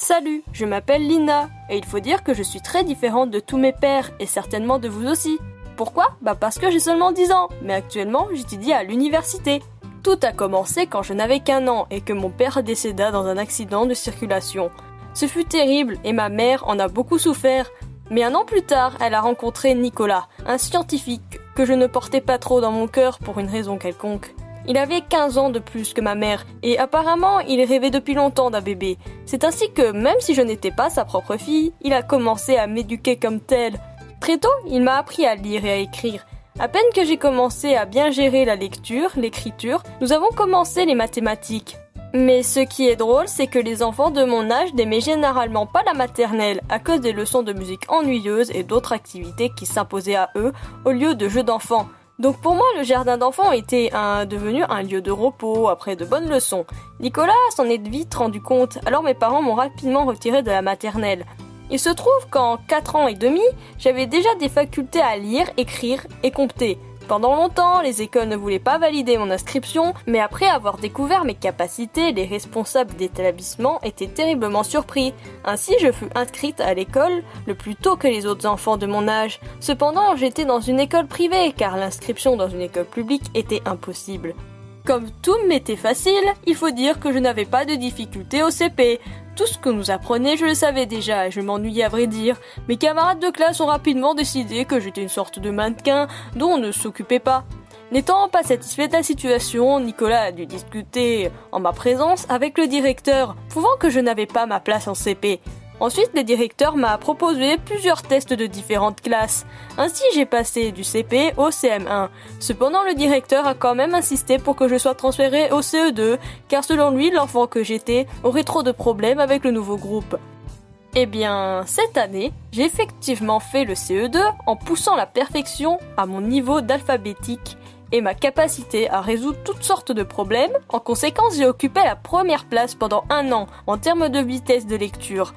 Salut, je m'appelle Lina, et il faut dire que je suis très différente de tous mes pairs, et certainement de vous aussi. Pourquoi ? Parce que j'ai seulement 10 ans, mais actuellement j'étudie à l'université. Tout a commencé quand je n'avais qu'1 an et que mon père décéda dans un accident de circulation. Ce fut terrible et ma mère en a beaucoup souffert. Mais 1 an plus tard, elle a rencontré Nicolas, un scientifique que je ne portais pas trop dans mon cœur pour une raison quelconque. Il avait 15 ans de plus que ma mère, et apparemment il rêvait depuis longtemps d'un bébé. C'est ainsi que, même si je n'étais pas sa propre fille, il a commencé à m'éduquer comme tel. Très tôt, il m'a appris à lire et à écrire. À peine que j'ai commencé à bien gérer la lecture, l'écriture, nous avons commencé les mathématiques. Mais ce qui est drôle, c'est que les enfants de mon âge n'aimaient généralement pas la maternelle à cause des leçons de musique ennuyeuses et d'autres activités qui s'imposaient à eux au lieu de jeux d'enfants. Donc pour moi, le jardin d'enfants était devenu un lieu de repos après de bonnes leçons. Nicolas s'en est vite rendu compte, alors mes parents m'ont rapidement retiré de la maternelle. Il se trouve qu'en 4 ans et demi, j'avais déjà des facultés à lire, écrire et compter. Pendant longtemps, les écoles ne voulaient pas valider mon inscription, mais après avoir découvert mes capacités, les responsables d'établissement étaient terriblement surpris. Ainsi, je fus inscrite à l'école le plus tôt que les autres enfants de mon âge. Cependant, j'étais dans une école privée, car l'inscription dans une école publique était impossible. Comme tout m'était facile, il faut dire que je n'avais pas de difficultés au CP. Tout ce que nous apprenait, je le savais déjà et je m'ennuyais à vrai dire. Mes camarades de classe ont rapidement décidé que j'étais une sorte de mannequin dont on ne s'occupait pas. N'étant pas satisfait de la situation, Nicolas a dû discuter en ma présence avec le directeur, prouvant que je n'avais pas ma place en CP. Ensuite, le directeur m'a proposé plusieurs tests de différentes classes. Ainsi, j'ai passé du CP au CM1. Cependant, le directeur a quand même insisté pour que je sois transféré au CE2, car selon lui, l'enfant que j'étais aurait trop de problèmes avec le nouveau groupe. Eh bien, cette année, j'ai effectivement fait le CE2 en poussant la perfection à mon niveau d'alphabétique et ma capacité à résoudre toutes sortes de problèmes. En conséquence, j'ai occupé la première place pendant 1 an en termes de vitesse de lecture.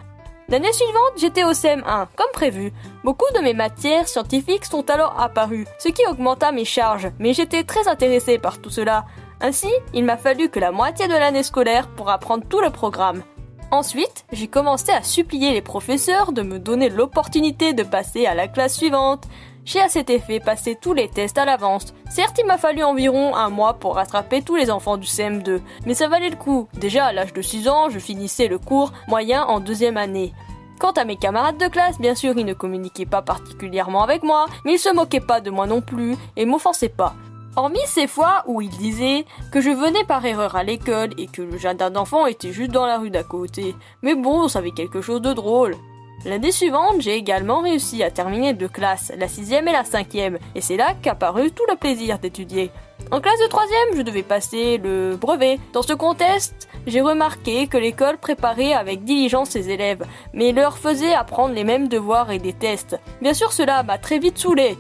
L'année suivante, j'étais au CM1, comme prévu. Beaucoup de mes matières scientifiques sont alors apparues, ce qui augmenta mes charges, mais j'étais très intéressée par tout cela. Ainsi, il m'a fallu que la moitié de l'année scolaire pour apprendre tout le programme. Ensuite, j'ai commencé à supplier les professeurs de me donner l'opportunité de passer à la classe suivante. J'ai à cet effet passé tous les tests à l'avance. Certes, il m'a fallu environ 1 mois pour rattraper tous les enfants du CM2, mais ça valait le coup. Déjà, à l'âge de 6 ans, je finissais le cours moyen en 2e année. Quant à mes camarades de classe, bien sûr, ils ne communiquaient pas particulièrement avec moi, mais ils se moquaient pas de moi non plus et m'offensaient pas. Hormis ces fois où ils disaient que je venais par erreur à l'école et que le jardin d'enfants était juste dans la rue d'à côté. Mais bon, ça avait quelque chose de drôle. L'année suivante, j'ai également réussi à terminer 2 classes, la 6e et la 5e, et c'est là qu'apparut tout le plaisir d'étudier. En classe de 3e, je devais passer le brevet. Dans ce contexte, j'ai remarqué que l'école préparait avec diligence ses élèves, mais leur faisait apprendre les mêmes devoirs et des tests. Bien sûr, cela m'a très vite saoulé.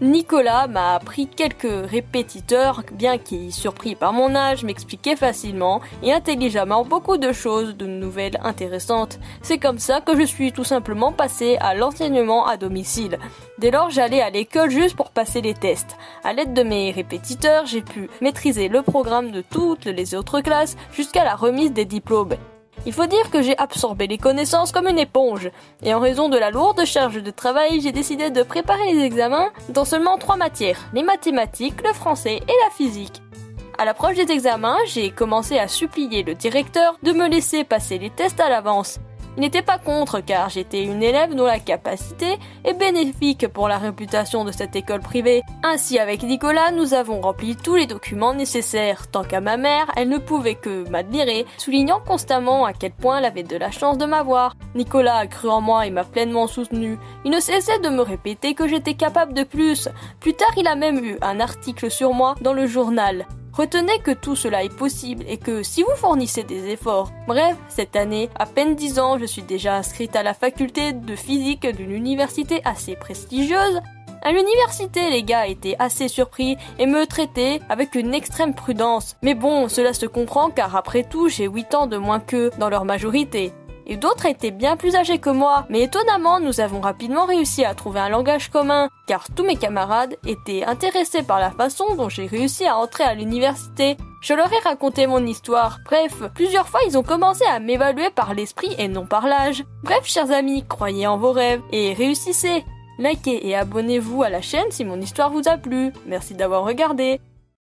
Nicolas m'a appris quelques répétiteurs, bien qu'il, surpris par mon âge, m'expliquait facilement et intelligemment beaucoup de choses, de nouvelles intéressantes. C'est comme ça que je suis tout simplement passée à l'enseignement à domicile. Dès lors, j'allais à l'école juste pour passer les tests. À l'aide de mes répétiteurs, j'ai pu maîtriser le programme de toutes les autres classes jusqu'à la remise des diplômes. Il faut dire que j'ai absorbé les connaissances comme une éponge, et en raison de la lourde charge de travail, j'ai décidé de préparer les examens dans seulement 3 matières, les mathématiques, le français et la physique. À l'approche des examens, j'ai commencé à supplier le directeur de me laisser passer les tests à l'avance. Il n'était pas contre car j'étais une élève dont la capacité est bénéfique pour la réputation de cette école privée. Ainsi avec Nicolas, nous avons rempli tous les documents nécessaires. Tant qu'à ma mère, elle ne pouvait que m'admirer, soulignant constamment à quel point elle avait de la chance de m'avoir. Nicolas a cru en moi et m'a pleinement soutenue. Il ne cessait de me répéter que j'étais capable de plus. Plus tard, il a même eu un article sur moi dans le journal. Retenez que tout cela est possible et que si vous fournissez des efforts. Bref, cette année, à peine 10 ans, je suis déjà inscrite à la faculté de physique d'une université assez prestigieuse. À l'université, les gars étaient assez surpris et me traitaient avec une extrême prudence. Mais bon, cela se comprend car après tout, j'ai 8 ans de moins qu'eux dans leur majorité. Et d'autres étaient bien plus âgés que moi, mais étonnamment, nous avons rapidement réussi à trouver un langage commun, car tous mes camarades étaient intéressés par la façon dont j'ai réussi à entrer à l'université. Je leur ai raconté mon histoire. Bref, plusieurs fois ils ont commencé à m'évaluer par l'esprit et non par l'âge. Bref, chers amis, croyez en vos rêves et réussissez. Likez et abonnez-vous à la chaîne si mon histoire vous a plu. Merci d'avoir regardé.